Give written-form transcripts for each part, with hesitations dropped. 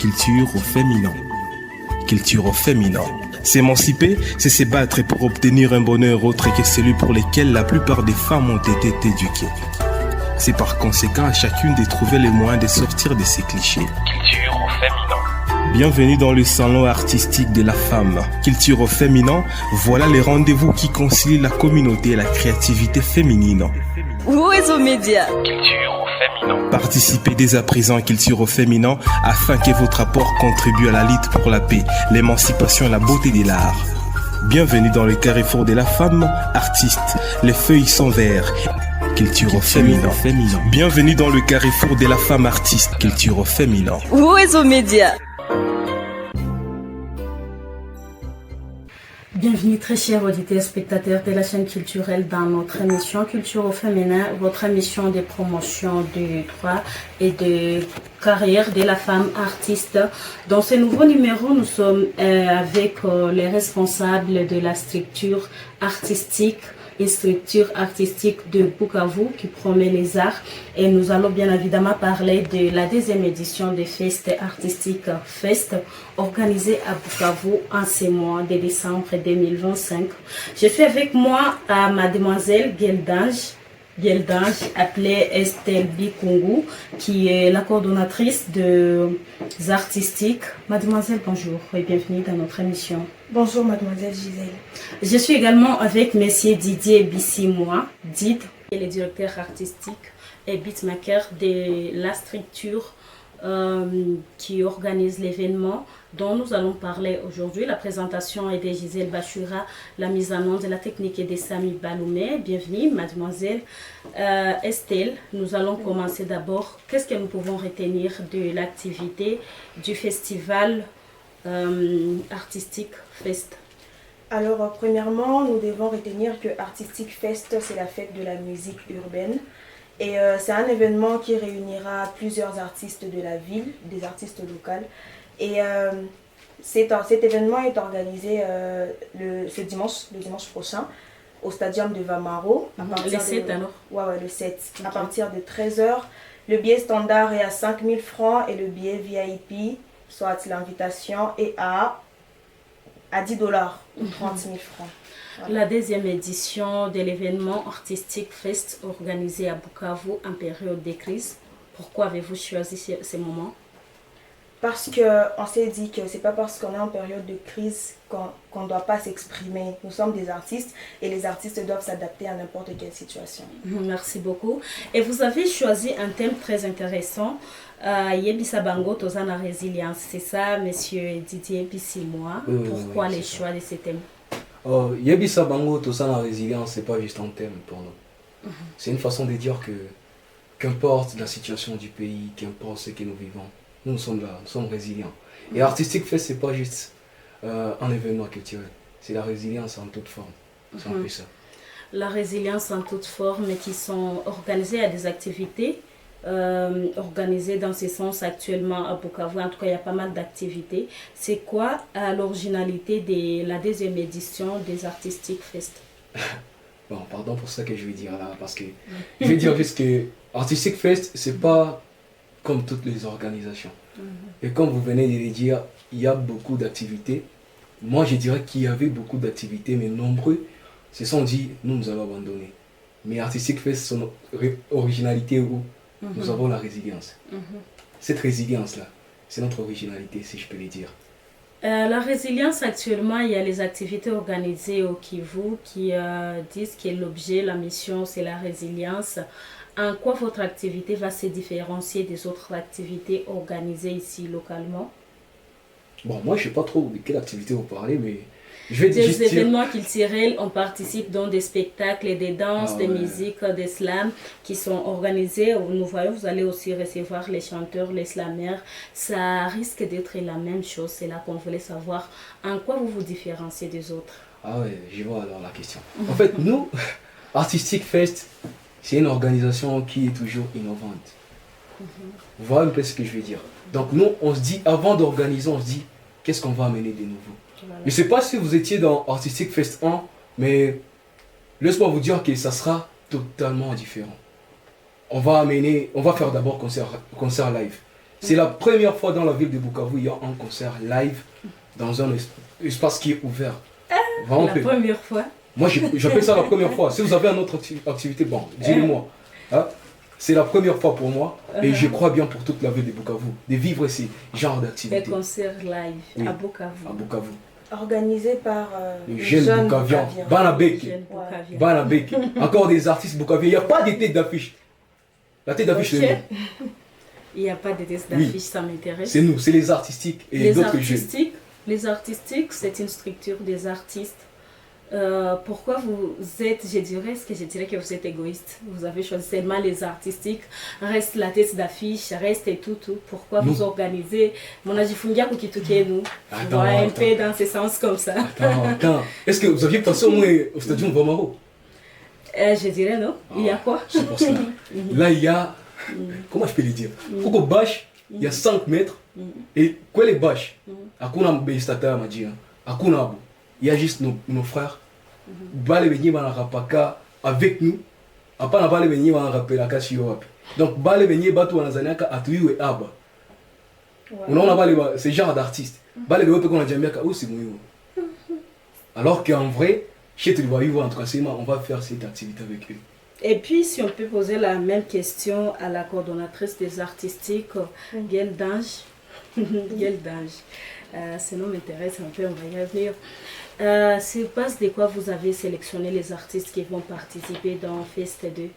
Culture au féminin. Culture au féminin. S'émanciper, c'est se battre pour obtenir un bonheur autre que celui pour lequel la plupart des femmes ont été éduquées. C'est par conséquent à chacune de trouver les moyens de sortir de ces clichés. Culture au féminin. Bienvenue dans le salon artistique de la femme. Culture au féminin, voilà les rendez-vous qui concilient la communauté et la créativité féminine. Oiseau Média. Culture au féminin. Participez dès à présent à Culture au féminin afin que votre apport contribue à la lutte pour la paix, l'émancipation et la beauté de l'art. Bienvenue dans le carrefour de la femme, artiste, les feuilles sont verts. Culture au féminin. Bienvenue dans le carrefour de la femme artiste. Culture au féminin. Oiseau Média. Bienvenue très chers auditeurs et spectateurs de la chaîne culturelle dans notre émission Culture au féminin, votre émission de promotion du droit et de carrière de la femme artiste. Dans ce nouveau numéro, nous sommes avec les responsables de la structure artistique, une structure artistique de Bukavu qui promet les arts, et nous allons bien évidemment parler de la deuxième édition des Fest artistiques Fest organisée à Bukavu en ce mois de décembre 2025. Je suis avec moi à mademoiselle Geldange, appelée Estelle Bikungu, qui est la coordonnatrice des artistiques. Mademoiselle, bonjour et bienvenue dans notre émission. Bonjour mademoiselle Gisèle. Je suis également avec monsieur Didier Bissimois, Did, qui est le directeur artistique et beatmaker de la structure qui organise l'événement dont nous allons parler aujourd'hui. La présentation est de Gisèle Bachura, la mise en onde de la technique est de Sami Baloumé. Bienvenue mademoiselle Estelle. Nous allons commencer d'abord. Qu'est-ce que nous pouvons retenir de l'activité du festival Artistique Fest? Alors premièrement, nous devons retenir que Artistique Fest, c'est la fête de la musique urbaine. Et c'est un événement qui réunira plusieurs artistes de la ville, des artistes locaux. Et cet événement est organisé le dimanche prochain, au stadium de Vamaro. Le 7 alors? Ouais, le 7. Okay. À partir de 13h. Le billet standard est à 5 000 francs et le billet VIP, soit l'invitation, est à 10 $, ou 30 000 francs. Voilà. La deuxième édition de l'événement Artistique Fest organisé à Bukavu en période de crise. Pourquoi avez-vous choisi ce moment? Parce qu'on s'est dit que c'est pas parce qu'on est en période de crise qu'on ne doit pas s'exprimer. Nous sommes des artistes et les artistes doivent s'adapter à n'importe quelle situation. Merci beaucoup. Et vous avez choisi un thème très intéressant. Yebisa Bango Tozana Résilience. C'est ça, monsieur Didier Bissimois. Pourquoi les choix de ce thème? Yebisa Bango Tozana Résilience, c'est pas juste un thème pour nous. C'est une façon de dire que qu'importe la situation du pays, qu'importe ce que nous vivons, nous sommes là, nous sommes résilients. Et Artistique Fest, c'est pas juste un événement culturel, c'est la résilience en toute forme. C'est un peu ça. La résilience en toute forme qui sont organisées à des activités organisées dans ce sens actuellement à Bukavu. En tout cas, il y a pas mal d'activités. C'est quoi l'originalité de la deuxième édition des Artistic Fest? Bon, pardon pour ça que je vais dire là, parce que je vais dire juste que Artistic Fest, c'est pas comme toutes les organisations. Et comme vous venez de le dire, il y a beaucoup d'activités. Moi, je dirais qu'il y avait beaucoup d'activités, mais nombreux se sont dit, nous allons abandonner. Mais Artistic Fest, son originalité où nous avons la résilience. Cette résilience-là, c'est notre originalité, si je peux le dire. La résilience, actuellement, il y a les activités organisées au Kivu qui disent que l'objet, la mission, c'est la résilience. En quoi votre activité va se différencier des autres activités organisées ici localement? Bon, moi je ne sais pas trop de quelle activité vous parlez, mais je vais des événements culturels, on participe dans des spectacles, des danses, des musiques, des slams qui sont organisés. Nous voyons, vous allez aussi recevoir les chanteurs, les slameurs. Ça risque d'être la même chose. C'est là qu'on voulait savoir en quoi vous vous différenciez des autres. Ah ouais, je vois alors la question. En fait, nous, Artistic Fest, c'est une organisation qui est toujours innovante. Vous voyez un peu ce que je veux dire. Donc nous, on se dit, avant d'organiser, on se dit, qu'est-ce qu'on va amener de nouveau? Voilà. Je ne sais pas si vous étiez dans Artistic Fest 1, mais laisse-moi vous dire que ça sera totalement différent. On va faire d'abord concert live. C'est la première fois dans la ville de Bukavu, il y a un concert live dans un espace qui est ouvert. Vraiment La première fois. Moi, j'appelle ça la première fois. Si vous avez une autre activité, bon, dis-le-moi. Hein? C'est la première fois pour moi et je crois bien pour toute la ville de Bukavu de vivre ces genres d'activités. Des concerts live à Bukavu. À Bukavu. Organisé par les jeunes Bukaviens. Banabeke. Banabeke. Encore des artistes Bukaviens. Il n'y a pas de tête d'affiche. La tête d'affiche, c'est nous. Il n'y a pas de tête d'affiche, ça m'intéresse. C'est nous, c'est les artistiques et d'autres jeunes. Les artistiques, c'est une structure des artistes. Pourquoi vous êtes, je dirais que vous êtes égoïste. Vous avez choisi seulement les artistiques, reste la tête d'affiche, reste et tout. Pourquoi vous organisez mon ajifungia kukituke nous? Un peu dans ce sens comme ça. Attends. Est-ce que vous aviez pensé au moins au stadium Vamaro? Je dirais non. Il y a quoi? C'est pour cela. Là, il y a, comment je peux le dire? Pourquoi bâche, il y a 5 mètres. Et quoi les bâches? Akuna mbestata madia. Akuna abu. Il y a juste nos frères. Bale benye banarapaka avec nous. Apana bale benye banarapelaka siyo wapi. Donc bale benye batu wanazaniaka atuiwe aba. Unaona bale ce genre d'artistes. Bale benye qu'on a jamiaka ou c'est muhimu. Alors qu'en vrai, chez tu vas vivre en tout cas, on va faire cette activité avec eux. Et puis, si on peut poser la même question à la coordonnatrice des artistiques, Gaëlle Dange. Gaëlle Dange. Ce nom m'intéresse un peu, on va y revenir. C'est base de quoi vous avez sélectionné les artistes qui vont participer dans Fest 2?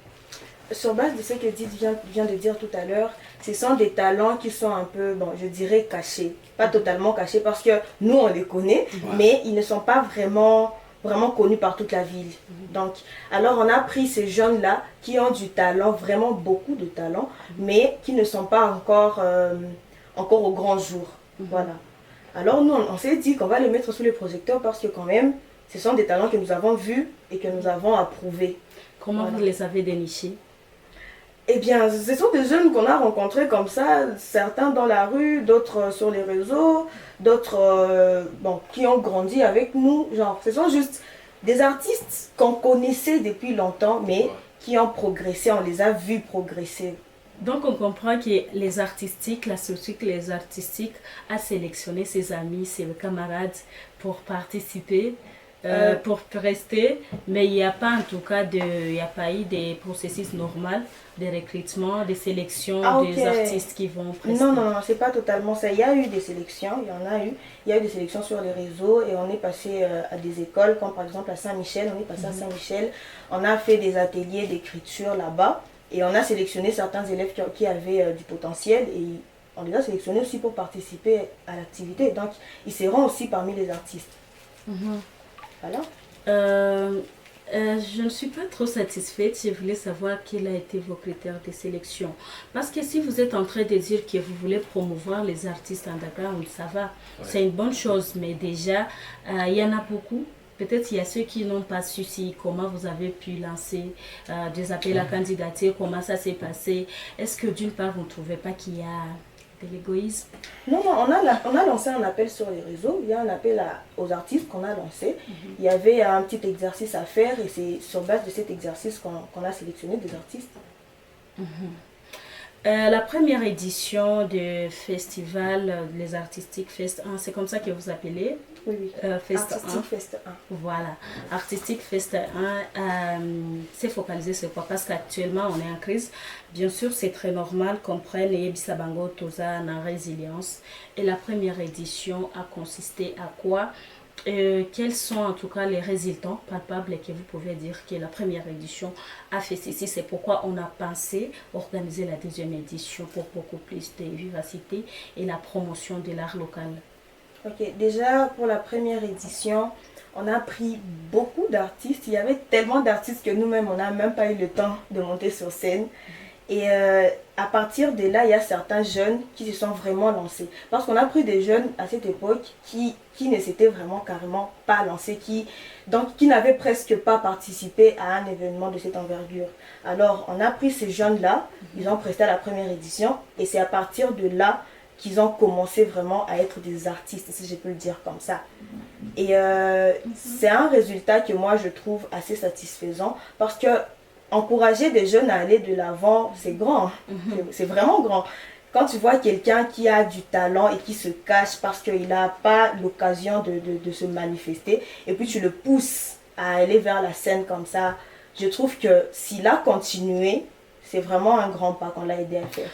Sur base de ce que Did vient de dire tout à l'heure, ce sont des talents qui sont un peu, bon, je dirais cachés. Pas totalement cachés parce que nous, on les connaît, mais ils ne sont pas vraiment connus par toute la ville. Donc, alors on a pris ces jeunes-là qui ont du talent, vraiment beaucoup de talent, mais qui ne sont pas encore au grand jour. Voilà. Alors nous, on s'est dit qu'on va les mettre sous les projecteurs parce que quand même, ce sont des talents que nous avons vus et que nous avons approuvés. Comment vous les avez dénichés? Eh bien, ce sont des jeunes qu'on a rencontrés comme ça, certains dans la rue, d'autres sur les réseaux, d'autres qui ont grandi avec nous. Genre, ce sont juste des artistes qu'on connaissait depuis longtemps, mais qui ont progressé, on les a vus progresser. Donc on comprend que les artistiques, la structure les artistiques a sélectionné ses amis, ses camarades pour participer, pour rester, mais il n'y a pas en tout cas il n'y a pas eu des processus normaux de recrutement, de sélection des artistes qui vont prester. Non, c'est pas totalement ça. Il y a eu des sélections, il y en a eu. Il y a eu des sélections sur les réseaux et on est passé à des écoles, comme par exemple à Saint-Michel, on est passé à Saint-Michel. On a fait des ateliers d'écriture là-bas. Et on a sélectionné certains élèves qui avaient du potentiel et on les a sélectionnés aussi pour participer à l'activité. Donc, ils seront aussi parmi les artistes. Voilà. Je ne suis pas trop satisfaite. Je voulais savoir quels ont été vos critères de sélection. Parce que si vous êtes en train de dire que vous voulez promouvoir les artistes underground, ça va. C'est une bonne chose. Mais déjà, il y en a beaucoup. Peut-être il y a ceux qui n'ont pas su comment vous avez pu lancer des appels à candidature, comment ça s'est passé. Est-ce que d'une part, vous ne trouvez pas qu'il y a de l'égoïsme? Non, on a lancé un appel sur les réseaux. Il y a un appel aux artistes qu'on a lancé. Il y avait un petit exercice à faire et c'est sur base de cet exercice qu'on a sélectionné des artistes. La première édition du festival Les Artistiques Fest 1, c'est comme ça que vous appelez? Oui. Fest Artistique 1. Fest 1. Voilà. Artistique Fest 1, c'est focalisé sur quoi? Parce qu'actuellement, on est en crise. Bien sûr, c'est très normal qu'on prenne les Bisabango Toza en résilience. Et la première édition a consisté à quoi? Quels sont en tout cas les résultats palpables que vous pouvez dire que la première édition a fait ceci? C'est pourquoi on a pensé organiser la deuxième édition pour beaucoup plus de vivacité et la promotion de l'art local. Ok, déjà pour la première édition, on a pris beaucoup d'artistes. Il y avait tellement d'artistes que nous-mêmes, on n'a même pas eu le temps de monter sur scène. Et à partir de là, il y a certains jeunes qui se sont vraiment lancés. Parce qu'on a pris des jeunes à cette époque qui ne s'étaient vraiment carrément pas lancés, qui n'avaient presque pas participé à un événement de cette envergure. Alors, on a pris ces jeunes-là, ils ont presté à la première édition, et c'est à partir de là qu'ils ont commencé vraiment à être des artistes, si je peux le dire comme ça. Et c'est un résultat que moi, je trouve assez satisfaisant, parce que encourager des jeunes à aller de l'avant, c'est grand, c'est vraiment grand. quand tu vois quelqu'un qui a du talent et qui se cache parce qu'il n'a pas l'occasion de se manifester, et puis tu le pousses à aller vers la scène comme ça, je trouve que s'il a continué, c'est vraiment un grand pas qu'on l'a aidé à faire.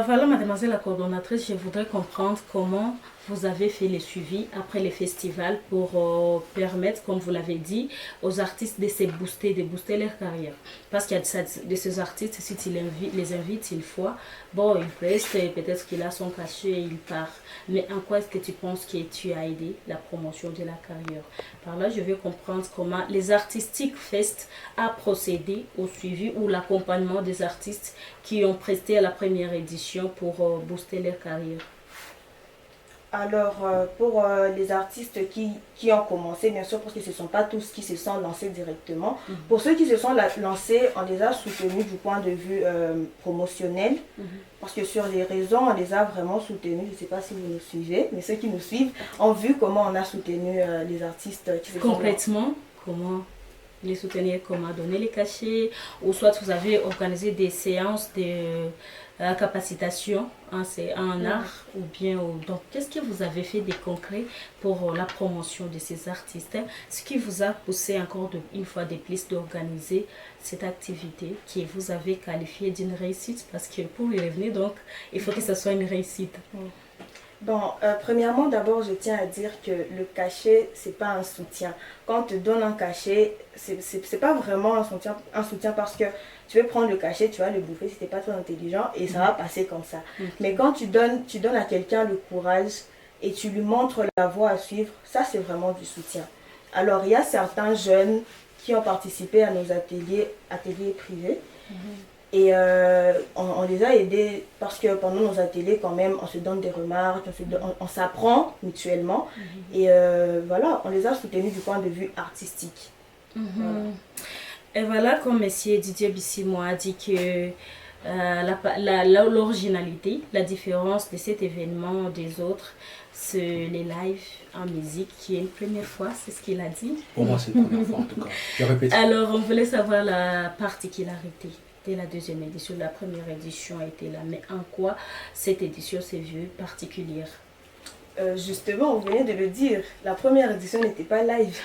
Voilà, mademoiselle la coordonnatrice, je voudrais comprendre comment vous avez fait les suivis après les festivals pour permettre, comme vous l'avez dit, aux artistes de se booster, de booster leur carrière. Parce qu'il y a de ces artistes, si tu les invites une fois, bon, il reste, peut-être qu'il a son cachet et il part. Mais en quoi est-ce que tu penses que tu as aidé la promotion de la carrière? Par là, je veux comprendre comment les Artistiques Fest a procédé au suivi ou l'accompagnement des artistes qui ont presté à la première édition pour booster leur carrière. Alors, pour les artistes qui ont commencé, bien sûr, parce que ce ne sont pas tous qui se sont lancés directement. Pour ceux qui se sont lancés, on les a soutenus du point de vue promotionnel. Parce que sur les réseaux, on les a vraiment soutenus. Je ne sais pas si vous nous suivez, mais ceux qui nous suivent ont vu comment on a soutenu les artistes qui se sont lancés. Complètement, comment les soutenir, comment donner les cachets, ou soit vous avez organisé des séances de capacitation, hein, c'est en art, ou bien donc qu'est-ce que vous avez fait de concret pour la promotion de ces artistes, hein? Ce qui vous a poussé encore une fois de plus d'organiser cette activité que vous avez qualifiée d'une réussite, parce que pour y revenir, donc il faut que ce soit une réussite. Bon, premièrement, d'abord, je tiens à dire que le cachet, c'est pas un soutien. Quand on te donne un cachet, c'est pas vraiment un soutien parce que tu veux prendre le cachet, tu vas le bouffer si t'es pas très intelligent et ça va passer comme ça. Mais quand tu donnes à quelqu'un le courage et tu lui montres la voie à suivre, ça c'est vraiment du soutien. Alors, il y a certains jeunes qui ont participé à nos ateliers privés. Et on les a aidés parce que pendant nos ateliers, quand même, on se donne des remarques, on s'apprend mutuellement. Et voilà, on les a soutenus du point de vue artistique. Voilà. Et voilà, comme M. Didier Bissimo a dit que l'originalité, la différence de cet événement des autres, c'est les lives en musique qui est une première fois, c'est ce qu'il a dit. Pour moi, c'est une première fois en tout cas. Je répète. Alors, on voulait savoir la particularité de la deuxième édition. La première édition a été là, mais en quoi cette édition s'est vue particulière? Justement, vous venez de le dire, la première édition n'était pas live.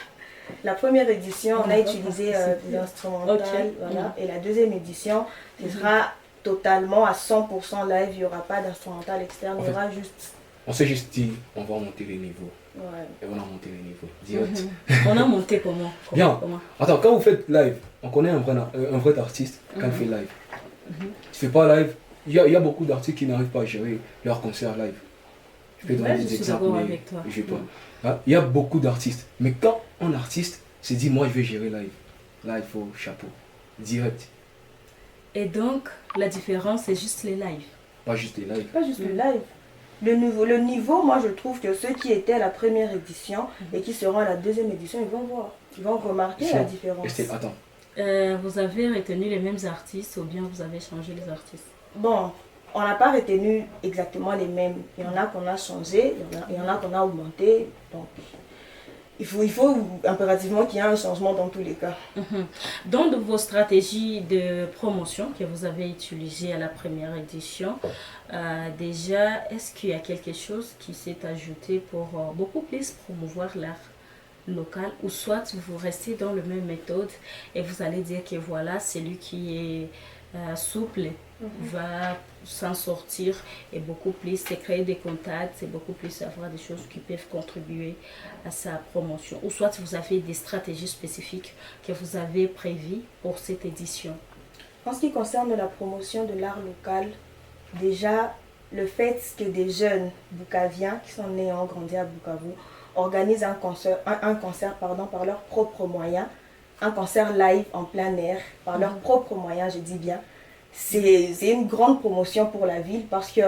La première édition, on a utilisé des instrumentales, voilà. Et la deuxième édition, ce sera totalement à 100% live, il n'y aura pas d'instrumental externe, il y aura juste... On s'est juste dit, on va monter les niveaux. Ouais. Et on a monté les niveaux, direct. On a monté comment? Bien. Comment? Attends, quand vous faites live, on connaît un vrai artiste quand il fait live. Tu fais pas live, il y a beaucoup d'artistes qui n'arrivent pas à gérer leur concert live. Je peux donner des exemples, mais je vais pas. Il y a beaucoup d'artistes. Mais quand un artiste se dit, moi je vais gérer live, là il faut chapeau, direct. Et donc, la différence, c'est juste les lives. Pas juste les lives. Pas juste le live. Le niveau, moi je trouve que ceux qui étaient à la première édition et qui seront à la deuxième édition, ils vont voir. Ils vont remarquer la différence. Attends. Vous avez retenu les mêmes artistes ou bien vous avez changé les artistes? Bon, on n'a pas retenu exactement les mêmes. Il y en a qu'on a changé, il y en a qu'on a augmenté. Donc, il faut impérativement qu'il y ait un changement dans tous les cas. Dans vos stratégies de promotion que vous avez utilisées à la première édition, déjà, est-ce qu'il y a quelque chose qui s'est ajouté pour beaucoup plus promouvoir l'art local, ou soit vous restez dans la même méthode et vous allez dire que voilà, celui qui est souple va s'en sortir et beaucoup plus c'est créer des contacts, c'est beaucoup plus avoir des choses qui peuvent contribuer à sa promotion, ou soit vous avez des stratégies spécifiques que vous avez prévues pour cette édition? En ce qui concerne la promotion de l'art local, déjà le fait que des jeunes bukaviens qui sont nés et ont grandi à Bukavu organisent un concert par leurs propres moyens, un concert live en plein air par leurs propres moyens, je dis bien. C'est une grande promotion pour la ville parce que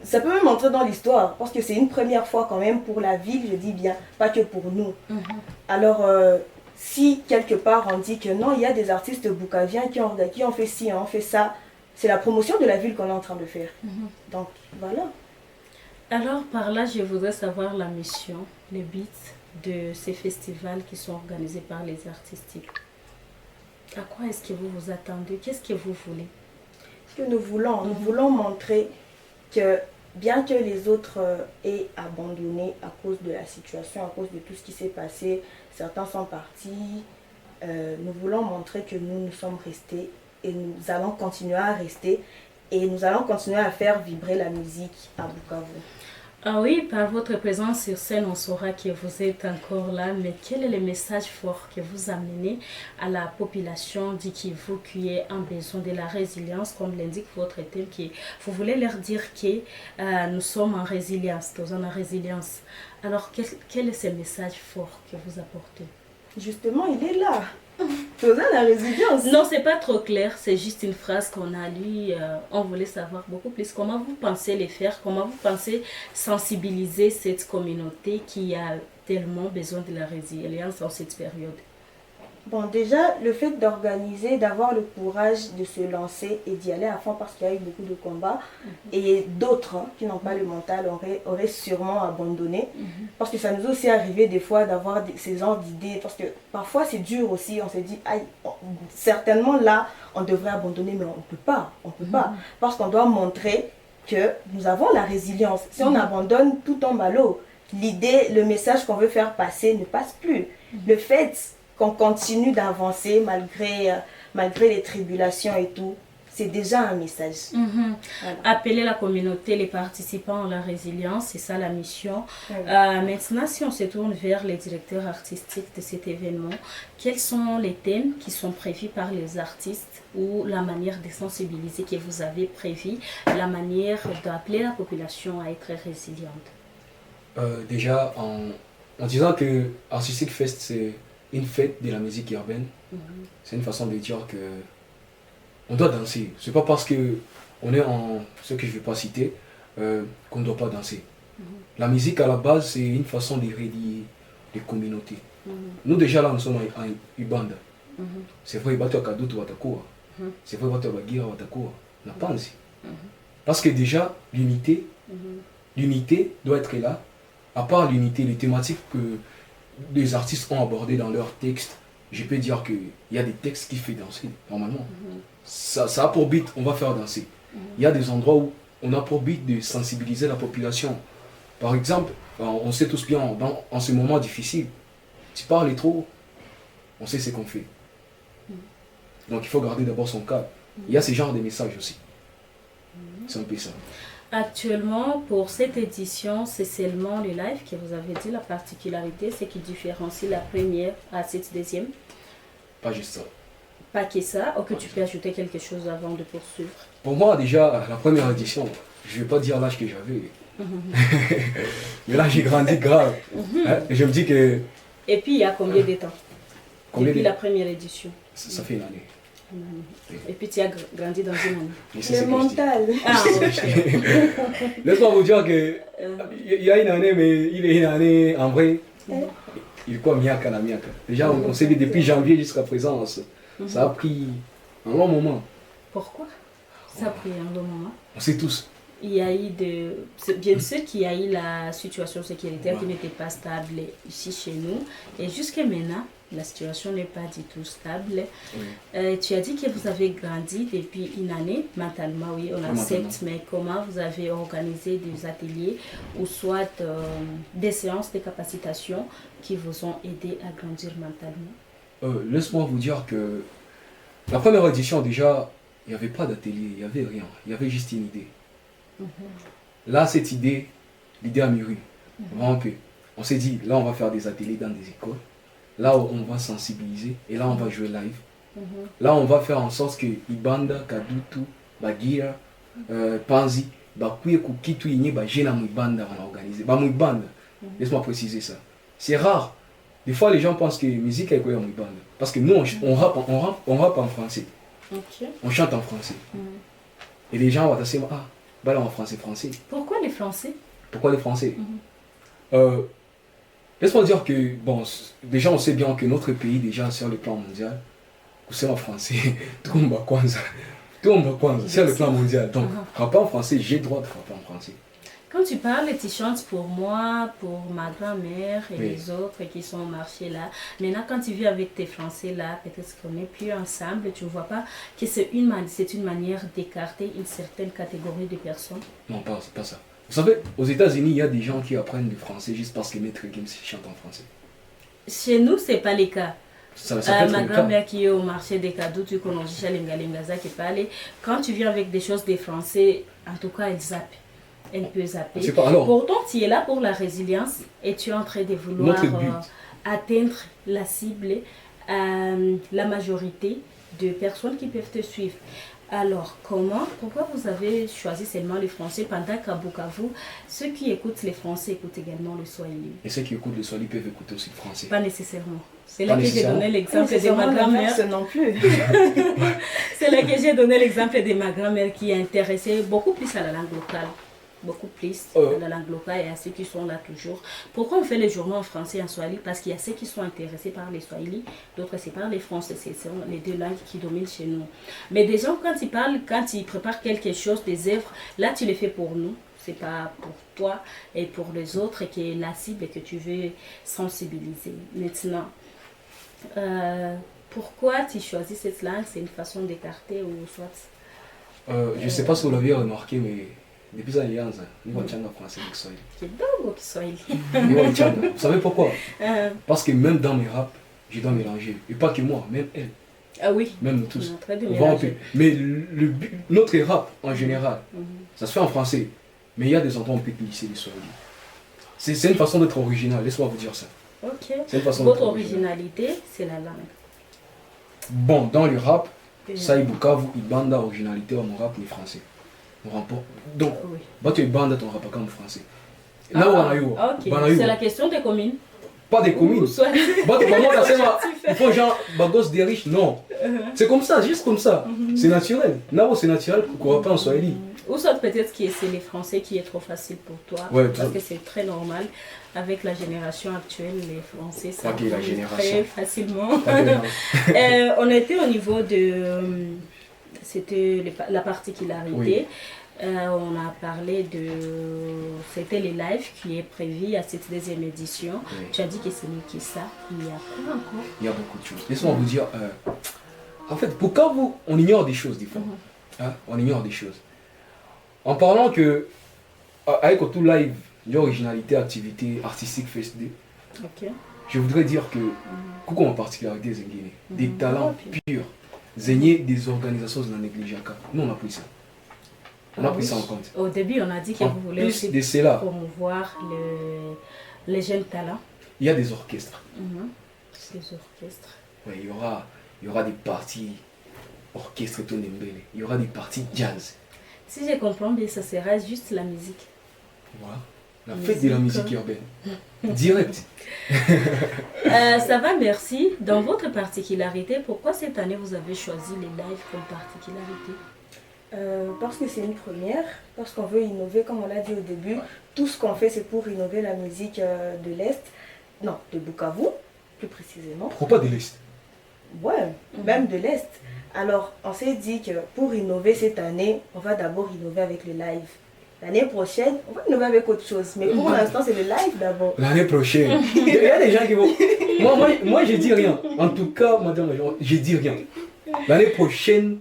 ça peut même entrer dans l'histoire parce que c'est une première fois quand même pour la ville, je dis bien, pas que pour nous. Alors, si quelque part on dit que non, il y a des artistes bukaviens qui ont fait ci, ont fait ça, c'est la promotion de la ville qu'on est en train de faire. Donc, voilà. Alors, par là, je voudrais savoir la mission, le but de ces festivals qui sont organisés par les artistiques. À quoi est-ce que vous vous attendez? Qu'est-ce que vous voulez? Ce que nous voulons montrer que bien que les autres aient abandonné à cause de la situation, à cause de tout ce qui s'est passé, certains sont partis, nous voulons montrer que nous sommes restés et nous allons continuer à rester et nous allons continuer à faire vibrer la musique à Bukavu. Ah oui, par votre présence sur scène, on saura que vous êtes encore là, mais quel est le message fort que vous amenez à la population du Kivu qui a un besoin de la résilience, comme l'indique votre thème, qui vous voulez leur dire que nous sommes en résilience, nous sommes en résilience. Alors, quel est ce message fort que vous apportez? Justement, il est là. Nous avons la résilience. Non, c'est pas trop clair, c'est juste une phrase qu'on a lue. On voulait savoir beaucoup plus. Comment vous pensez les faire? Comment vous pensez sensibiliser cette communauté qui a tellement besoin de la résilience en cette période? Bon, déjà, le fait d'organiser, d'avoir le courage de se lancer et d'y aller à fond parce qu'il y a eu beaucoup de combats et d'autres qui n'ont pas le mental auraient sûrement abandonné parce que ça nous est aussi arrivé des fois d'avoir ces genres d'idées parce que parfois c'est dur aussi, on s'est dit, aïe, certainement là, on devrait abandonner mais on peut pas parce qu'on doit montrer que nous avons la résilience. Si on abandonne, tout tombe à l'eau. L'idée, le message qu'on veut faire passer ne passe plus. Le fait qu'on continue d'avancer malgré les tribulations et tout, c'est déjà un message. Voilà. Appeler la communauté, les participants à la résilience, c'est ça la mission. Maintenant, si on se tourne vers les directeurs artistiques de cet événement, quels sont les thèmes qui sont prévus par les artistes ou la manière de sensibiliser que vous avez prévu, la manière d'appeler la population à être résiliente? Déjà, en disant que Artistic Fest, c'est une fête de la musique urbaine, c'est une façon de dire que on doit danser. C'est pas parce que on est en ce que je ne vais pas citer qu'on ne doit pas danser. La musique à la base, c'est une façon de relier les communautés. Nous déjà là, nous sommes en Ubanda. C'est vrai, bateau Kadutu Watakoa. C'est vrai, bateau Bagira Watakoa. On n'a pas ainsi. Parce que déjà, l'unité doit être là. À part l'unité, les thématiques que les artistes ont abordées dans leurs textes, je peux dire qu'il y a des textes qui font danser, normalement. Ça a pour but, on va faire danser. Il y a des endroits où on a pour but de sensibiliser la population. Par exemple, on sait tous bien, en ce moment difficile, tu parles trop, on sait ce qu'on fait. Donc il faut garder d'abord son cadre. Il y a ce genre de messages aussi. C'est un peu ça. Actuellement, pour cette édition, c'est seulement le live que vous avez dit. La particularité, c'est qui différencie la première à cette deuxième. Pas juste ça. Pas que ça, ou que tu peux ajouter quelque chose avant de poursuivre. Pour moi, déjà, la première édition, je ne vais pas dire l'âge que j'avais. Mais là, j'ai grandi grave. Et je me dis que... Et puis, il y a combien de temps depuis la première édition? Ça fait une année. Et puis tu as grandi dans une année. Le mental. Laisse-moi vous dire que il y a une année, mais il est une année en vrai. Il est quoi miaka la miaka. Déjà, on s'est dit depuis janvier jusqu'à présent, ça a pris un long moment. Pourquoi ça a pris un long moment? On sait tous. Il y a eu bien sûr qu'il y a eu la situation sécuritaire qui n'était pas stable ici chez nous. Et jusqu'à maintenant, la situation n'est pas du tout stable. Tu as dit que vous avez grandi depuis une année, mentalement, oui, on accepte, mais comment vous avez organisé des ateliers ou soit des séances de capacitation qui vous ont aidé à grandir mentalement? Laisse-moi vous dire que la première édition, déjà, il n'y avait pas d'atelier, il n'y avait rien, il y avait juste une idée. Là, cette idée, l'idée a mûri. On s'est dit, là, on va faire des ateliers dans des écoles. Là, on va sensibiliser. Et là, on va jouer live. Là, on va faire en sorte que Ibanda, Kadutu, Bagira, Panzi, Bakuye, Kukitu, Inye, Bajena, Mouibanda, on a organisé. Mouibanda, laisse-moi préciser ça. C'est rare. Des fois, les gens pensent que la musique est quoi en Mouibanda. Parce que nous, on rappe en français. On chante en français. Et les gens vont dire, ah, bah là en français. Pourquoi les Français? Pourquoi les Français? Laisse-moi dire que, bon, déjà on sait bien que notre pays, déjà sur le plan mondial, c'est en français, tout le monde Kwanza, sur le plan mondial. Donc, rapper en français, j'ai le droit de rapper en français. Quand tu parles, tu chantes pour moi, pour ma grand-mère et Oui. les autres qui sont au marché là. Maintenant, quand tu vis avec tes Français là, peut-être qu'on n'est plus ensemble, tu ne vois pas que c'est une manière d'écarter une certaine catégorie de personnes. Non, pas ça. Vous savez, aux États-Unis, il y a des gens qui apprennent le français juste parce que Maître Gims chante en français. Chez nous, ce n'est pas le cas. Ça peut être Ma le cas. grand-mère qui est au marché des cadeaux, tu connais Lengaza qui parle. Quand tu viens avec des choses des Français, en tout cas, elle zappe. Elle peut zapper. C'est pas alors. Pourtant, tu es là pour la résilience et tu es en train de vouloir Notre but. atteindre la cible, la majorité de personnes qui peuvent te suivre. Alors, pourquoi vous avez choisi seulement le français pendant qu'à Bukavu, ceux qui écoutent les français écoutent également le swahili? Et ceux qui écoutent le Swahili peuvent écouter aussi le français. Pas nécessairement. C'est Pas là que j'ai nécessairement. donné l'exemple de ma Nécessairement grand-mère. l'inverse non plus. C'est là que j'ai donné l'exemple de ma grand-mère qui est intéressée beaucoup plus à la langue locale. Beaucoup plus à la langue locale et à ceux qui sont là toujours. Pourquoi on fait les journaux en français et en swahili? Parce qu'il y a ceux qui sont intéressés par les swahili, d'autres c'est par les français. Ce sont les deux langues qui dominent chez nous. Mais des gens, quand ils parlent, quand ils préparent quelque chose, des œuvres, là tu les fais pour nous. C'est pas pour toi et pour les autres qui est la cible et que tu veux sensibiliser. Maintenant, pourquoi tu choisis cette langue? C'est une façon d'écarter ou soit... Je ne sais pas si vous l'avez remarqué, mais depuis Alliance, nous avons en français avec Swahili. Kidogo Kiswahili. Vous savez pourquoi? Parce que même dans mes raps, je dois mélanger. Et pas que moi, même elle, Ah oui. même nous tous. On est en train de On va un peu. mélanger. Mais notre rap, en général, ça se fait en français. Mais il y a des endroits où on peut glisser les Swahili. C'est une façon d'être original, laisse-moi vous dire ça. Ok. C'est une façon Votre d'être original. originalité, c'est la langue. Bon, dans le rap, Et- ça y Bukavu, il bande originalité à mon rap, les français. On remporte. Donc, Oui. tu es bande ton rap comme français. Là où on a eu. Ok. on a eu- C'est la question des communes. Pas des communes. Ou soit- Bah, comment ça il faut genre bagos des riches, non. C'est comme ça, juste comme ça. C'est naturel. Là où c'est naturel, qu'on va pas en Swahili. Ou soit peut-être que c'est les Français qui est trop facile pour toi. Ouais, parce tout- que c'est très normal. Avec la génération actuelle, les Français, ça Pas que la bouge génération. très facilement. Pas que- On était au niveau de... C'était la particularité. Oui. On a parlé de... C'était les lives qui est prévu à cette deuxième édition. Oui. Tu as dit que ce n'est que ça. Il y a quoi encore? Il y a beaucoup de choses. Laissez-moi vous dire, en fait, pourquoi on ignore des choses des fois. Hein, on ignore des choses. En parlant que, avec tout live, il y a originalité, activité artistique, FSD, Ok. je voudrais dire que, coucou en particularité, Zengine, des talents Ok. purs, Zengine, des organisations de la négligence. Nous, on a pris ça. On a Ah pris oui. ça en compte. Au début, on a dit que En vous voulez plus aussi de cela, promouvoir les jeunes talents. il y a des orchestres. Ces orchestres. Ouais, il y aura des parties orchestre Tonembele. Il y aura des parties jazz. Si je comprends bien, ça sera juste la musique. Voilà. La fête de la musique urbaine. Direct. Ça va, merci. Dans votre particularité, pourquoi cette année vous avez choisi les lives comme particularité? Parce que c'est une première, parce qu'on veut innover, comme on l'a dit au début. Tout ce qu'on fait, c'est pour innover la musique de l'Est, non, de Bukavu, plus précisément. Pourquoi pas de l'Est? Ouais, même de l'Est. Alors, on s'est dit que pour innover cette année, on va d'abord innover avec le live. L'année prochaine, on va innover avec autre chose. Mais pour l'instant, c'est le live d'abord. L'année prochaine. Il y a des gens qui vont. Moi je dis rien. En tout cas, madame, je dis rien. L'année prochaine,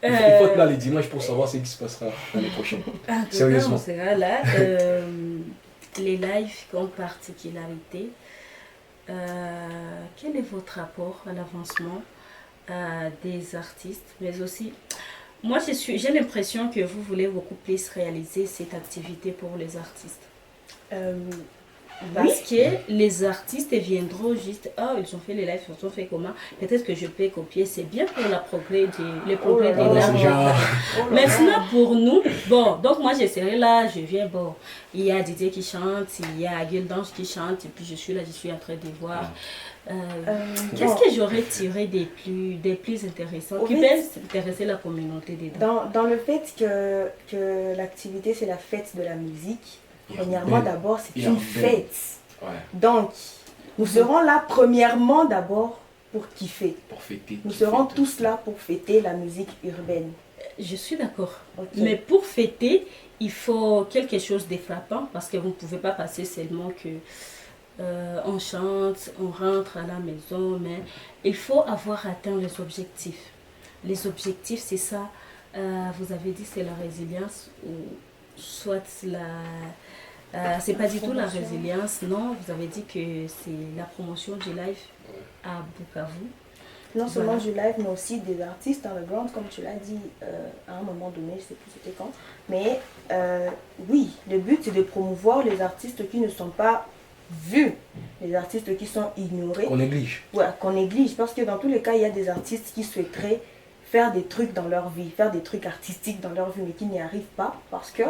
il faut être là le dimanche pour savoir ce qui se passera l'année prochaine. En tout cas, Sérieusement. on sera là. Les lives comme particularité. Quel est votre rapport à l'avancement des artistes, mais aussi, moi j'ai l'impression que vous voulez beaucoup plus réaliser cette activité pour les artistes. Parce que les artistes viendront juste, oh ils ont fait les lives, ils ont fait comment, peut-être que je peux copier, c'est bien pour le progrès de l'art. Maintenant pour nous, bon, donc moi je serai là, je viens, bon, il y a Didier qui chante, il y a Aguil Dange qui chante, et puis je suis là, je suis en train de voir. Qu'est-ce que j'aurais tiré des plus intéressants qui peuvent intéresser la communauté dedans? Dans le fait que l'activité c'est la fête de la musique, premièrement d'abord c'est une fête. Ouais. Donc nous serons là premièrement d'abord pour kiffer. Pour fêter. Nous serons tous là pour fêter la musique urbaine. Je suis d'accord. Ok. Mais pour fêter, il faut quelque chose de frappant parce que vous ne pouvez pas passer seulement que on chante, on rentre à la maison, mais il faut avoir atteint les objectifs. Les objectifs, c'est ça. Vous avez dit c'est la résilience ou soit c'est pas du tout la résilience, non. Vous avez dit que c'est la promotion du live à Bukavu. Non seulement Voilà. du live, mais aussi des artistes underground, comme tu l'as dit à un moment donné, je sais plus c'était quand. Mais oui, le but c'est de promouvoir les artistes qui ne sont pas vus, les artistes qui sont ignorés, Qu'on néglige. ouais, qu'on néglige. Parce que dans tous les cas, il y a des artistes qui souhaiteraient faire des trucs dans leur vie, faire des trucs artistiques dans leur vie, mais qui n'y arrivent pas parce que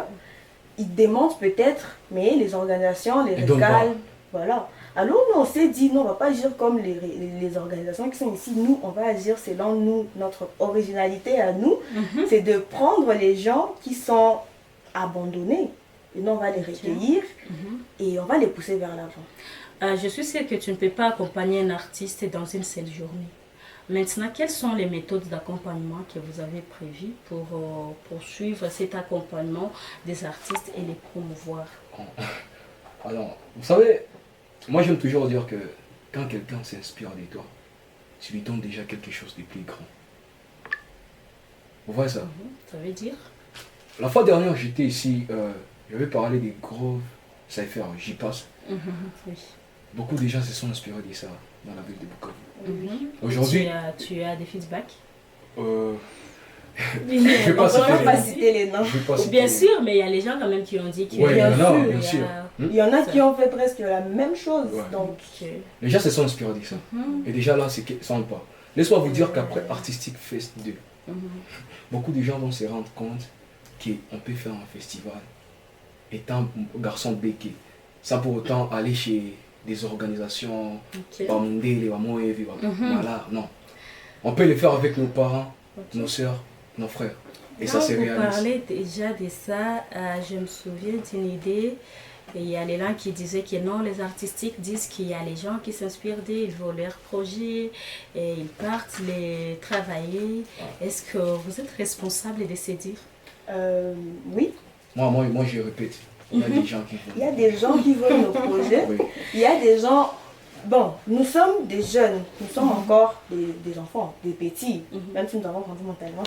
ils demandent peut-être, mais les organisations les Ils donnent pas. régalent. Voilà. Alors nous, on s'est dit, non, on va pas agir comme les organisations qui sont ici. Nous, on va agir selon nous, notre originalité à nous. C'est de prendre les gens qui sont abandonnés. Et nous, on va les recueillir et on va les pousser vers l'avant. Je suis sûre que tu ne peux pas accompagner un artiste dans une seule journée. Maintenant, quelles sont les méthodes d'accompagnement que vous avez prévues pour poursuivre cet accompagnement des artistes et les promouvoir? Alors, vous savez, moi j'aime toujours dire que quand quelqu'un s'inspire de toi, tu lui donnes déjà quelque chose de plus grand. Vous voyez ça? Ça veut dire? La fois dernière, j'étais ici, j'avais parlé des gros cyphers, j'y passe. Oui. Beaucoup de gens se sont inspirés de ça dans la ville de Bukavu. Mhm. Aujourd'hui, Tu as des feedbacks? je vais pas On citer ne les pas noms. citer les noms. Je vais pas citer Bien les sûr, mais il y a les gens quand même qui ont dit que... Ouais, il y en a, sûr, bien il y a- sûr. Il y en a Ça. qui ont fait presque la même chose. Ouais. Donc, que- Les gens se sont inspirés de ça. Mhm. Et déjà là, c'est que ça ne pas. Laisse-moi vous dire qu'après Artistic Fest 2, Mhm. beaucoup de gens vont se rendre compte qu'on peut faire un festival étant garçon béqué, sans pour autant aller chez des organisations, Ok. Bamundele, Bamoevi, Mhm. voilà, non. On peut le faire avec nos parents, Ok. nos soeurs, nos frères. Et Quand ça, c'est vous réaliste. parlez déjà de ça, je me souviens d'une idée. Et il y a les gens qui disaient que non, les artistiques disent qu'il y a les gens qui s'inspirent d'eux, ils voient leurs projets et ils partent les travailler. Est-ce que vous êtes responsable de se dire? oui, Moi, je répète, il y a des gens qui il y vont. a des gens qui veulent nos projets. Oui. Il y a des gens... Bon, nous sommes des jeunes, nous sommes encore des enfants, des petits, même si nous avons grandi mentalement,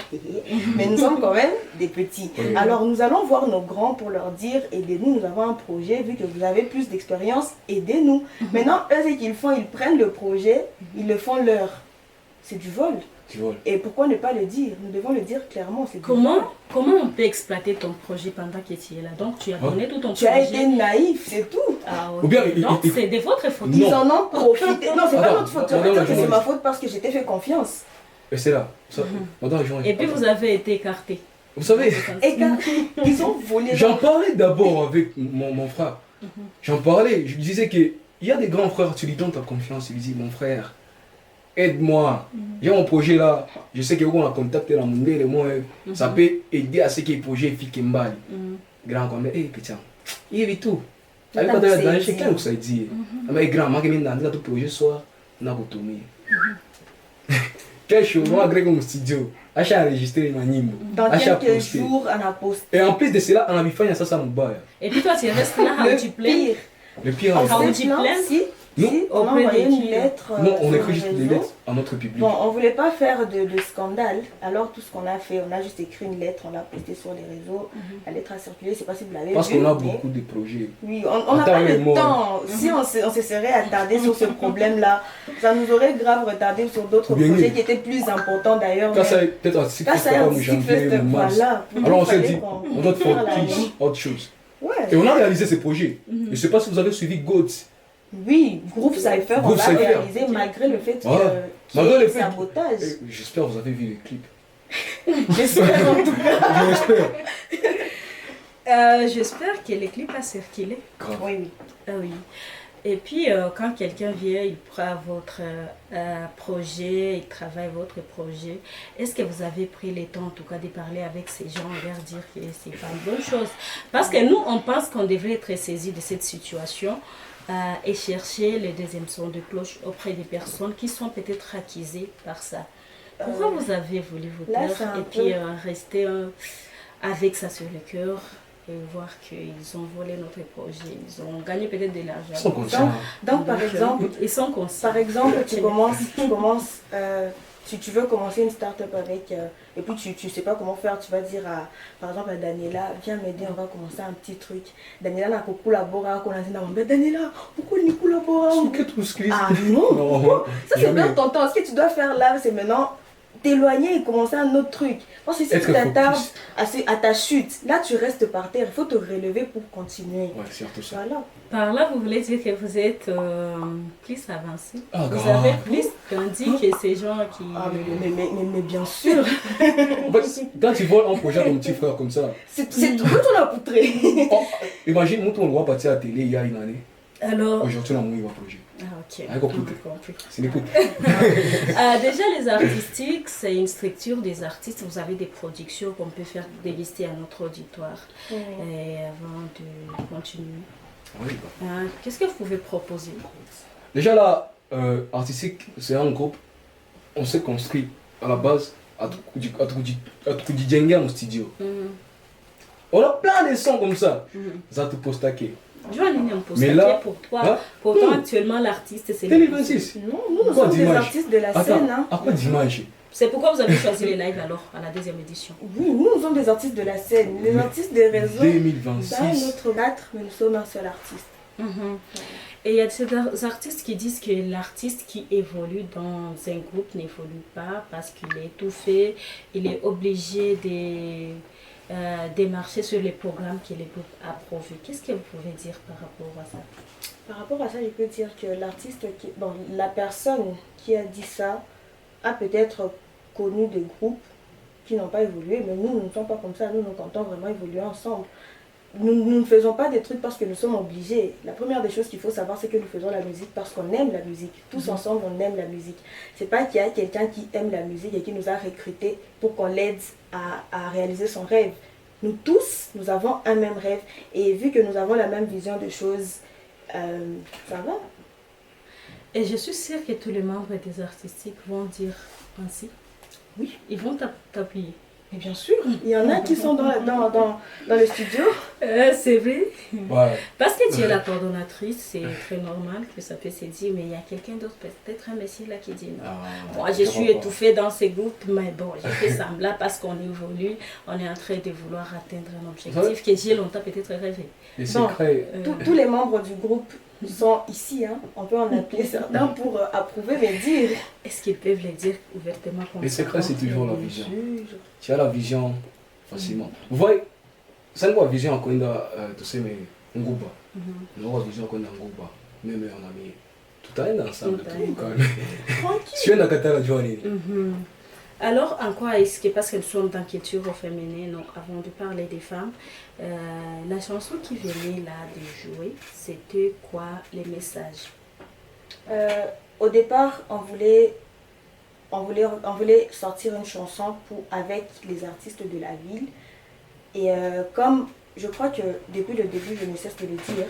mais nous sommes quand même des petits. Oui. Alors nous allons voir nos grands pour leur dire, aidez-nous, nous avons un projet, vu que vous avez plus d'expérience, aidez-nous. Maintenant, eux, ce qu'ils font, ils prennent le projet, ils le font leur. C'est du vol. Tu vois. Et pourquoi ne pas le dire? Nous devons le dire clairement, c'est du vol. Comment on peut exploiter ton projet pendant que tu es là? Donc tu as donné tout ton Tu as projet. été naïf, c'est tout. Ah, ok. Ou bien, Donc il- c'est de votre faute. Ils en ont profité. Non, c'est pas Attends, notre faute. madame Je vais la dire que c'est ma journaliste. faute parce que j'ai fait confiance. Et c'est là. Ça, pendant les gens- Et puis vous avez été écarté. Vous savez, Et quand ils ont volé. j'en parlais d'abord avec mon frère. J'en parlais, je lui disais qu'il y a des grands frères, tu lui donnes ta confiance, tu lui dis, mon frère, aide-moi. J'ai mon projet là, je sais qu'on a contacté la Mundele, moi, ça peut aider à ce que le projet fique mbali. Grand comme, hey, putain, il y a tout. Avec pas Là, dans c'est chacun où ça dit. Mais grand, moi, je dans tout projet soir, on a retourné. Quel show, moi, Greg, mon studio. Achat enregistré, ma nimbo. Dans Achat quelques posté. jours, on a posté. Et en plus de cela, on a vu faire ça, ça me bat. Et puis toi tu restes là, Le how tu plais. pire. Le pire, On Ah, s'est on dit plaint, plainte? si, Non. si, on a Auprès envoyé de une qui? lettre. non, on sur écrit le juste des réseau. lettres à notre public. Bon, on voulait pas faire de scandale. Alors tout ce qu'on a fait, on a juste écrit une lettre, on l'a postée sur les réseaux. La lettre a circulé, je sais pas si vous l'avez vu. Parce qu'on a mais- beaucoup de projets. Oui, on n'a Attends, pas les le mots. temps. Si on se serait attardé sur ce problème-là, ça nous aurait grave retardé sur d'autres Bien projets mieux. qui étaient plus importants d'ailleurs. Quand mais- ça peut-être un cycle Quand ça a comme un janvier cycle, ou mars. voilà. Alors on Il s'est fallait dit, qu'on- on doit faire la focus nuit. autre chose. Ouais. Et on a réalisé ces projets. Je ne sais pas si vous avez suivi Goats. Oui, groupe Cypher, on Groupe l'a Cypher. réalisé malgré le fait Voilà. qu'il y Malgré ait le eu fait- sabotage. Et j'espère que vous avez vu les clips. J'espère en tout cas. Je l'espère. J'espère que le clip a circulé. Grave. Oui, oui. Ah oui. Et puis, quand quelqu'un vient, il prend votre projet, il travaille votre projet. Est-ce que vous avez pris le temps, en tout cas, de parler avec ces gens et leur dire que c'est pas une bonne chose? Parce que nous, on pense qu'on devrait être saisi de cette situation et chercher les deuxièmes sons de cloche auprès des personnes qui sont peut-être accusées par ça. Pourquoi vous avez voulu vous là, taire c'est un et puis rester avec ça sur le cœur et voir qu'ils ont volé notre projet, ils ont gagné peut-être de l'argent. Sans conscience. Donc, par exemple, ils sont conscients. par exemple, tu veux commencer une start-up avec, et puis tu sais pas comment faire, tu vas dire par exemple à Daniela, viens m'aider, on va commencer un petit truc. Daniela n'a pas collaboré, Daniela, pourquoi il collabore? Ah non, Non, ça c'est jamais. perdre ton temps. Ce que tu dois faire là, c'est maintenant t'éloigner et commencer un autre truc. Parce que si Être tu t'attardes focus. à ta chute, là tu restes par terre, il faut te relever pour continuer. Ouais, c'est surtout ça. Voilà. Par là, vous voulez dire que vous êtes plus avancé. Ah, Vous grave. avez plus grandi que ces gens qui... Ah, mais bien sûr. Quand tu vois un projet de ton petit frère comme ça, C'est tout la poutrée. oh, imagine, nous, on voit partir à la télé il y a une année. Alors... Aujourd'hui, on a mouillé un projet. Ah, ok. Ah, compris. Compris. C'est l'écoute. Déjà, les artistiques, c'est une structure des artistes. Vous avez des productions qu'on peut faire déguster à notre auditoire. Et avant de continuer, Oui, bah. qu'est-ce que vous pouvez proposer? Déjà là, artistique, c'est un groupe, on s'est construit à la base à Tukudijenge au studio. On a plein de sons comme ça. Zatu Postake. Je vais aligner un poste Mais là, pour toi. hein? Pourtant, actuellement, l'artiste, c'est... Télé 26. Non, nous Pourquoi sommes des dimanche? artistes de la Attends, scène. Hein. après dimanche. C'est pourquoi vous avez choisi les lives alors, à la deuxième édition. Oui, nous sommes des artistes de la scène. Les Mais artistes des réseaux, c'est un 2026. autre maître, mais nous sommes un seul artiste. Et il y a des artistes qui disent que l'artiste qui évolue dans un groupe n'évolue pas parce qu'il est étouffé, il est obligé de marcher sur les programmes que les groupes approuvent. Qu'est-ce que vous pouvez dire par rapport à ça? Par rapport à ça, je peux dire que la personne qui a dit ça a peut-être connu des groupes qui n'ont pas évolué, mais nous ne sommes pas comme ça. Nous comptons vraiment évoluer ensemble. Nous ne faisons pas des trucs parce que nous sommes obligés. La première des choses qu'il faut savoir, c'est que nous faisons la musique parce qu'on aime la musique. Tous ensemble, on aime la musique. C'est pas qu'il y a quelqu'un qui aime la musique et qui nous a recrutés pour qu'on l'aide à réaliser son rêve. Nous tous, nous avons un même rêve. Et vu que nous avons la même vision des choses, ça va. Et je suis sûre que tous les membres des artistiques vont dire ainsi. Oui. Ils vont t'appuyer. Mais bien sûr, il y en a qui sont dans le studio. C'est vrai. Ouais. Parce que tu es la coordonnatrice, c'est très normal que ça peut se dire, mais il y a quelqu'un d'autre, peut-être un monsieur là qui dit non. Moi, je suis étouffée dans ces groupes, mais bon, j'ai fait semblant parce qu'on évolue, on est en train de vouloir atteindre un objectif que j'ai longtemps peut-être rêvé. Les Bon, secrets. tous les membres du groupe sont ici. Hein. On peut en appeler certains pour approuver, mais dire. Est-ce qu'ils peuvent le dire ouvertement comme Les ça? secrets, c'est toujours la vision. Juge. Tu as la vision facilement. Vous voyez, c'est une vision qu'on a, tu sais, mais un groupe. Une vision qu'on a un groupe. Même on a mis tout à l'heure ensemble. Quand même. Si on a qu'à la journée. Alors, en quoi est-ce que, parce que nous sommes dans culture au féminin, donc avant de parler des femmes, la chanson qui venait là de jouer, c'était quoi les messages? Au départ, on voulait sortir une chanson avec les artistes de la ville. Et comme je crois que depuis le début, je ne cesse de le dire,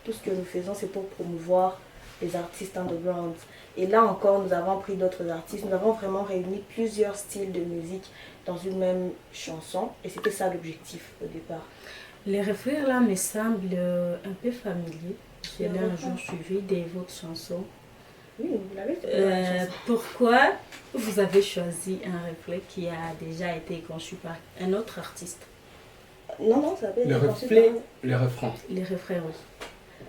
tout ce que nous faisons, c'est pour promouvoir les artistes underground. Et là encore, nous avons pris d'autres artistes. Nous avons vraiment réuni plusieurs styles de musique dans une même chanson. Et c'était ça l'objectif au départ. Les refrains là me semblent un peu familiers. Je l'ai un jour suivi de votre chanson. Oui, vous l'avez fait. Pourquoi vous avez choisi un refrain qui a déjà été conçu par un autre artiste? Non, ça s'appelle Les refrains. Les refrains, oui.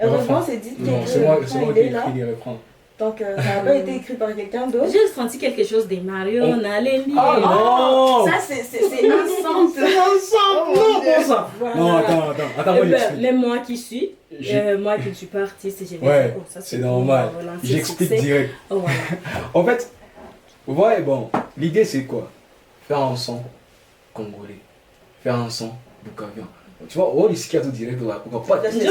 Heureusement, c'est dit que Non, c'est moi qui ai là. écrit les refrains. Donc, ça n'a pas été écrit par quelqu'un d'autre. J'ai senti quelque chose des Marion, Alénie. Ah non! Ça, c'est ensemble. C'est ensemble! Non, pour ça! Non, attends, moi j'explique. Même moi qui suis, moi qui ne suis pas artiste, j'ai Ouais, c'est normal. J'explique direct. Oh, voilà. En fait, vous voyez, bon, l'idée c'est quoi? Faire un son congolais. Faire un son bukavian. Tu vois, on ici qui a tout direct, on va pas C'est dire.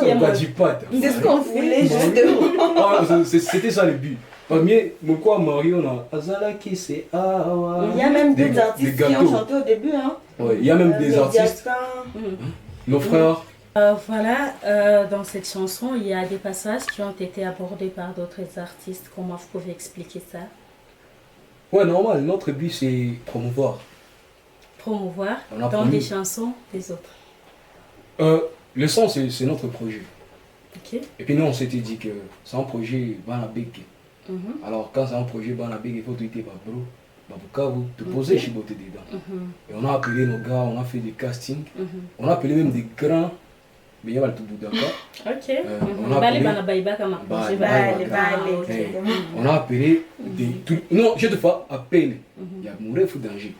On va dire pas. C'est ce qu'on voulait, justement. C'était ça le but. Parmi pourquoi Mario on a Azala qui c'est Il y a même d'autres artistes qui ont chanté au début. Hein. Ouais, il y a même des artistes, nos frères. Voilà, dans cette chanson, il y a des passages qui ont été abordés par d'autres artistes. Comment vous pouvez expliquer ça? Ouais, normal, notre but c'est promouvoir. Promouvoir On a dans promu. des chansons des autres. Le son, c'est notre projet. Ok. Et puis nous, on s'était dit que c'est un projet Banabek. Mhm. Alors quand c'est un projet Banabek, il faut tout être bro. Babukavu, te poser chez Beauté dedans. Mhm. Et on a appelé nos gars, on a fait des castings. Mhm. On a appelé même des grands. Mais il y a le Touboudaca. Ok. on Mhm. a Bali appelé- bana baïba kama projet, Bali, bali, bali, ok. Hey, Mhm. on a appelé des trucs. Non, je te fais appeler. Mhm. Il y a mourir fou danger.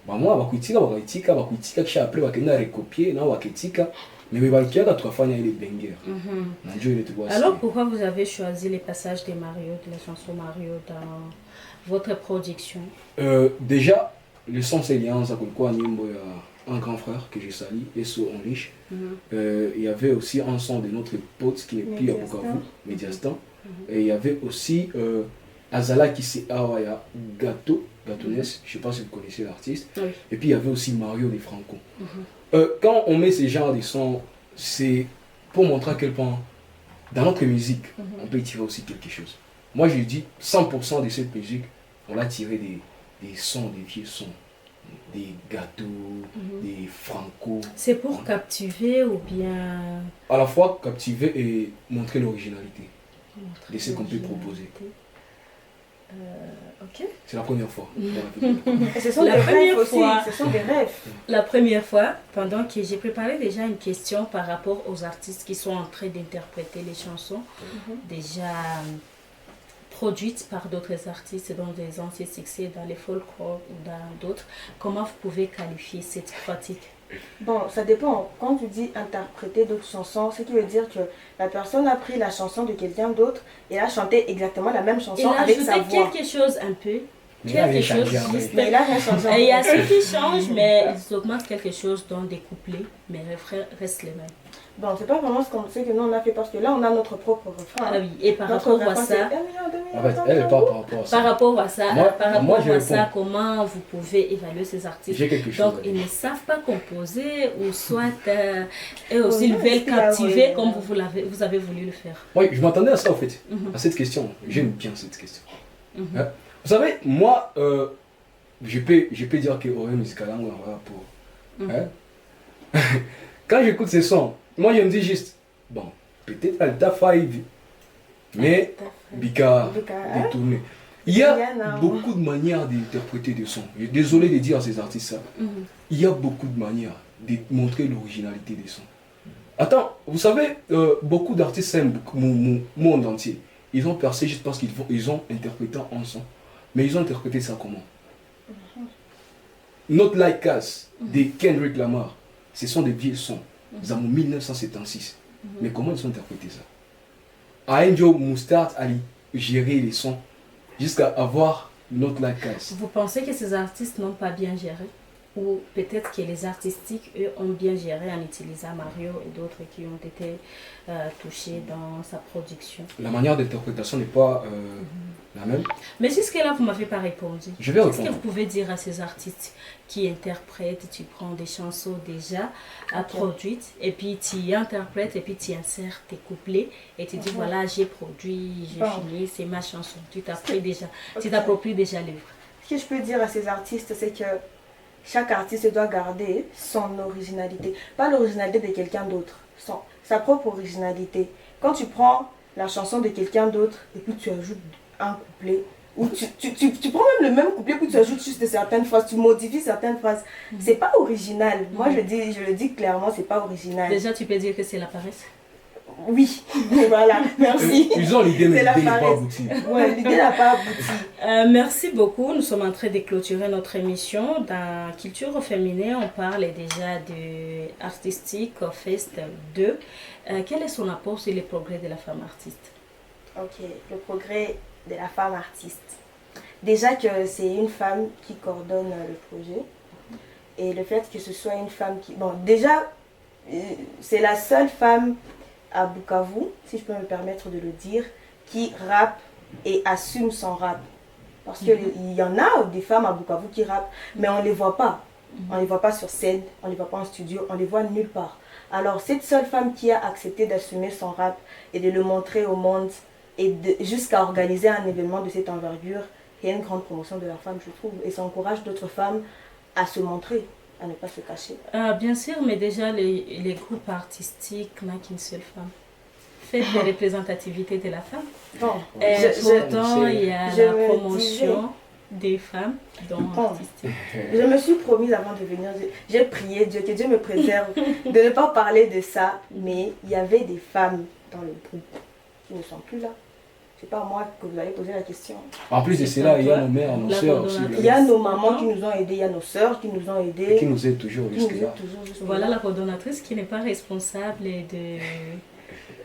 Moi, bakuitika, kisha après, bakenda recopier, na wakitika. Mais bakiaka tukafanya ile banger. Mhm. Nanjo ile tu vois. Alors pourquoi vous avez choisi les passages des Mario, de la chanson Mario dans votre production? Déjà, le son c'est lianza kulikuwa nyimbo ya un grand frère que j'ai sali, Eso Enrich. Mhm. Il y avait aussi un son de notre pote qui n'est plus à Mediastan. Bukavu, Mediastan. Et il y avait aussi Azala qui s'est Awaya Gâteaunesse, je ne sais pas si vous connaissez l'artiste. Oui. Et puis il y avait aussi Mario de Franco. Quand on met ces genres de sons, c'est pour montrer à quel point dans notre musique, on peut y tirer aussi quelque chose. Moi je dis 100% de cette musique, on l'a tiré des sons, des vieux sons. Des gâteaux, des franco. C'est pour captiver ou bien À la fois captiver et montrer l'originalité de ce qu'on peut proposer. Ok. C'est la première fois. Et ce sont La des première rêves aussi, fois. ce sont des rêves. La première fois, pendant que j'ai préparé déjà une question par rapport aux artistes qui sont en train d'interpréter les chansons, déjà produites par d'autres artistes dans des anciens succès, dans les folklore ou dans d'autres, comment vous pouvez qualifier cette pratique? Bon, ça dépend. Quand tu dis interpréter d'autres chansons, ce qui veut dire que la personne a pris la chanson de quelqu'un d'autre et a chanté exactement la même Il chanson a avec sa ajouté voix. quelque chose un peu. Mais il a rien Quelque chose changé après. juste. Mais il a rien changé. Et il y a ceux qui changent, mais ils augmentent quelque chose dans des couplets, mais les refrains restent les mêmes. Bon, c'est pas vraiment ce que nous on a fait parce que là on a notre propre refrain. Ah oui, et par Notre rapport à refrain, c'est ça, 1 million, 2 millions, En fait, 3 elle millions. part par rapport à ça. par rapport à ça, Moi- par rapport moi, je à ça, réponds. comment vous pouvez évaluer ces artistes? J'ai quelque chose. Donc, à ils dire. ne savent pas composer ou soit eux aussi ils Oui, veulent oui, captiver oui. comme vous avez voulu le faire. Oui, je m'attendais à ça en fait, Mhm. à cette question. J'aime bien cette question. Mhm. Hein? Vous savez, moi, je peux dire que Aurélien Musicalang on a pour. Mhm. Hein? Quand j'écoute ces sons, moi je me dis juste, bon, peut-être elle t'a failli, mais Bika Bika, hein? détourné. Il y a Rihanna, beaucoup de manières d'interpréter des sons. Je suis désolé de dire à ces artistes ça. Mhm. Il y a beaucoup de manières de montrer l'originalité des sons. Attends, vous savez, beaucoup d'artistes aiment mon monde entier. Ils ont percé juste parce ils ont interprété un son. Mais ils ont interprété ça comment? Not Like Us de Kendrick Lamar, ce sont des vieux sons. Ils ont 1976. Mais comment ils ont interprété ça? Angel Mustard a géré les sons jusqu'à avoir Not Like Us. Vous pensez que ces artistes n'ont pas bien géré? Ou peut-être que les artistiques, eux, ont bien géré en utilisant Mario et d'autres qui ont été touchés dans sa production? La manière d'interprétation n'est pas la même. Mais jusque-là, vous ne m'avez pas répondu. Je vais Qu'est-ce que répondre. vous pouvez dire à ces artistes qui interprètent, tu prends des chansons déjà produites, et puis tu y interprètes, et puis tu insères tes couplets, et tu dis voilà, j'ai produit, j'ai Bon. fini, c'est ma chanson. Tu t'appropries déjà, tu Ok. t'appropries déjà l'œuvre. Ce que je peux dire à ces artistes, c'est que chaque artiste doit garder son originalité. Pas l'originalité de quelqu'un d'autre, sa propre originalité. Quand tu prends la chanson de quelqu'un d'autre et puis tu ajoutes un couplet, ou tu prends même le même couplet puis tu ajoutes juste certaines phrases, tu modifies certaines phrases, c'est pas original. Moi je le dis clairement, c'est pas original. Déjà, tu peux dire que c'est la paresse. Oui, voilà, merci. Ils ont l'idée, mais C'est la l'idée n'est pas paresse. aboutie. Ouais, l'idée n'a pas abouti. Merci beaucoup. Nous sommes en train de clôturer notre émission. Dans Culture au féminin, on parle déjà de Artistique Fest 2. Quel est son apport sur les progrès de la femme artiste? Ok, le progrès de la femme artiste. Déjà que c'est une femme qui coordonne le projet. Et le fait que ce soit une femme qui... Bon, déjà, c'est la seule femme à Bukavu, si je peux me permettre de le dire, qui rappe et assume son rap. Parce qu'il y en a des femmes à Bukavu qui rappent, mais on ne les voit pas. On ne les voit pas sur scène, on ne les voit pas en studio, on ne les voit nulle part. Alors cette seule femme qui a accepté d'assumer son rap et de le montrer au monde, et jusqu'à organiser un événement de cette envergure, il y a une grande promotion de la femme, je trouve. Et ça encourage d'autres femmes à se montrer, à ne pas se cacher. Bien sûr, mais déjà, les groupes artistiques n'a qu'une seule femme. Faites la représentativité de la femme. Bon, Pourtant, il y a je la me promotion des femmes dans l'artistique. Je me suis promise avant de venir, j'ai prié Dieu, que Dieu me préserve de ne pas parler de ça, mais il y avait des femmes dans le groupe qui ne sont plus là. C'est pas à moi que vous allez poser la question. En plus de cela, il y a nos mères, nos sœurs aussi. Il y a nos mamans qui nous ont aidés, il y a nos sœurs qui nous ont aidés. Et qui nous aident toujours jusque-là. Voilà la coordonnatrice qui n'est pas responsable de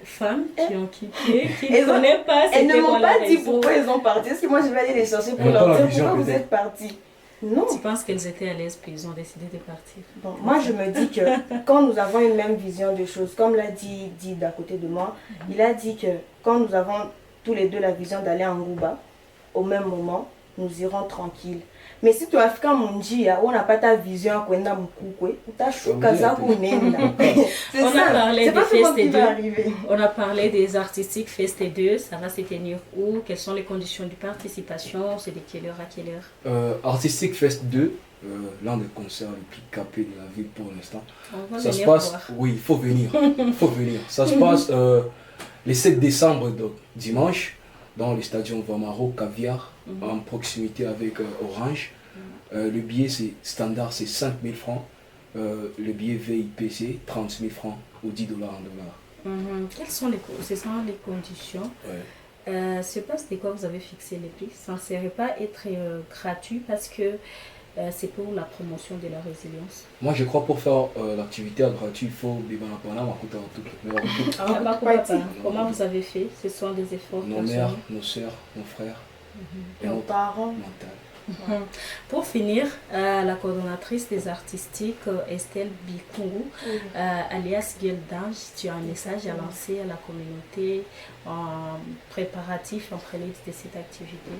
femmes qui ont quitté, qui ne connaissent pas. Elles ne m'ont pas dit pourquoi elles ont parti. Est-ce que moi je vais aller les chercher pour leur dire pourquoi vous êtes partis? Non. Tu penses qu'elles étaient à l'aise puis ils ont décidé de partir? Bon, moi je me dis que quand nous avons une même vision des choses, comme l'a dit d'à côté de moi, il a dit que quand nous avons tous les deux la vision d'aller en Ngouba, au même moment, nous irons tranquilles. Mais si tu as fait comme on dit, on n'a pas ta vision, on a parlé des Fest 2. On a parlé des artistiques Fest 2. Ça va se tenir où? Quelles sont les conditions de participation? C'est de quelle heure à quelle heure? Artistique Fest 2, l'un des concerts les plus capés de la ville pour l'instant. Ça se passe, oui, il faut venir. Faut venir. Ça se passe le 7 décembre, donc dimanche, dans le stadion Vamaro, Caviar, en proximité avec Orange. Le billet c'est standard, c'est 5 000 francs. Le billet VIP c'est 30 000 francs ou 10 dollars en dollars. Quelles sont les conditions? Je pense de quoi vous avez fixé les prix. Ça ne serait pas être gratuit parce que c'est pour la promotion de la résilience. Moi je crois pour faire l'activité gratuite, il faut Comment vous avez fait? Ce sont des efforts nos mères, nos soeurs, nos frères et nos parents. Pour finir, la coordonnatrice des artistiques, Estelle Bikungu, alias Gueldange, tu as un message à lancer à la communauté en préparatif, en prélude de cette activité.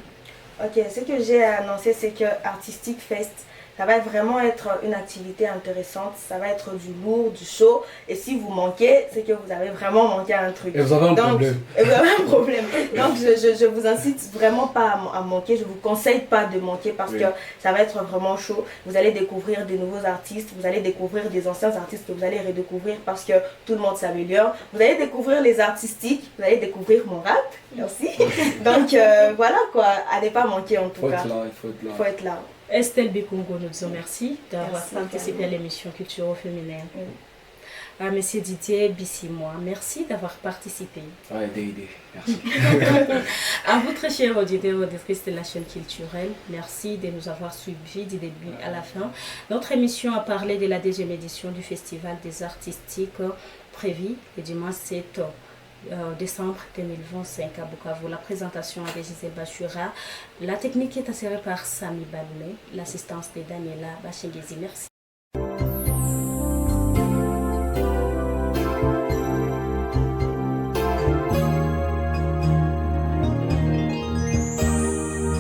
Ok, ce que j'ai à annoncer, c'est que Artistic Fest, ça va vraiment être une activité intéressante, ça va être du lourd, du chaud, et si vous manquez, c'est que vous avez vraiment manqué un truc. Et vous avez un problème. Et vous avez un problème. Donc je vous incite vraiment pas à manquer, je vous conseille pas de manquer parce que ça va être vraiment chaud. Vous allez découvrir des nouveaux artistes, vous allez découvrir des anciens artistes que vous allez redécouvrir parce que tout le monde s'améliore. Vous allez découvrir les artistiques, vous allez découvrir mon rap aussi. Donc voilà quoi, à ne pas manquer en tout cas. Il faut être là. Estelle Bikungu, nous disons merci d'avoir participé à l'émission Culture au féminin. À Monsieur Didier Bissimois, merci d'avoir participé. Merci. À vous, très chers auditeurs et auditrices de la chaîne culturelle, merci de nous avoir suivis du début à la fin. Notre émission a parlé de la deuxième édition du Festival des artistiques prévu le dimanche 7 décembre 2025 à Bukavu. La présentation est de Gisèle Bachura. La technique est assurée par Sami Baloumé. L'assistance de Daniela Bachengezi. Merci.